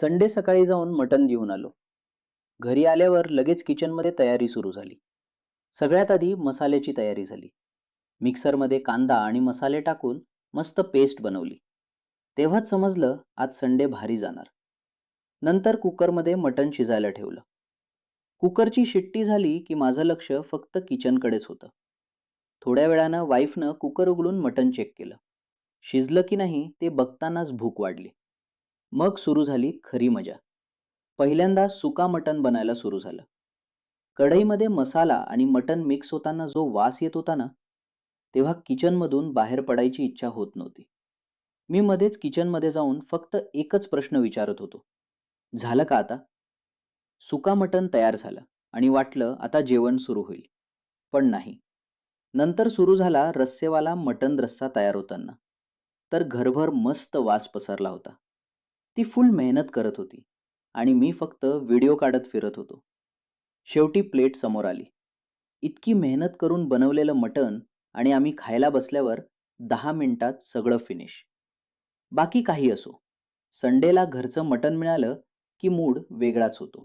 Sunday सकाळी जाऊन मटण घेऊन आलो. घरी आल्यावर लगेच किचनमध्ये तयारी सुरू झाली. सगळ्यात आधी मसाल्याची तयारी झाली. मिक्सरमध्ये कांदा आणि मसाले टाकून मस्त पेस्ट बनवली. तेव्हाच समजलं आज संडे भारी जाणार. नंतर कुकरमध्ये मटण शिजायला ठेवलं. कुकरची शिट्टी झाली की माझं लक्ष फक्त किचनकडेच होतं. थोड्या वेळानं वाईफनं कुकर उघडून मटण चेक केलं. शिजलं की नाही ते बघतानाच भूक वाढली. मग सुरू झाली खरी मजा. पहिल्यांदा सुका मटण बनायला सुरू झालं. कढईमध्ये मसाला आणि मटण मिक्स होताना जो वास येत होता ना, तेव्हा किचनमधून बाहेर पडायची इच्छा होत नव्हती. मी मध्येच किचनमध्ये जाऊन फक्त एकच प्रश्न विचारत होतो. झालं का आता? सुका मटण तयार झालं आणि वाटलं आता जेवण सुरू होईल. पण नाही. नंतर सुरू झाला रस्सेवाला मटण रस्सा तयार होताना. तर घरभर मस्त वास पसरला होता. ती फुल मेहनत करत होती आणि मी फक्त व्हिडिओ काढत फिरत होतो. शेवटी प्लेट समोर आली. इतकी मेहनत करून बनवलेलं मटण आणि आम्ही खायला बसल्यावर 10 मिनिटात सगळं फिनिश. बाकी काही असो, संडेला घरचं मटण मिळालं की मूड वेगळाच होतो.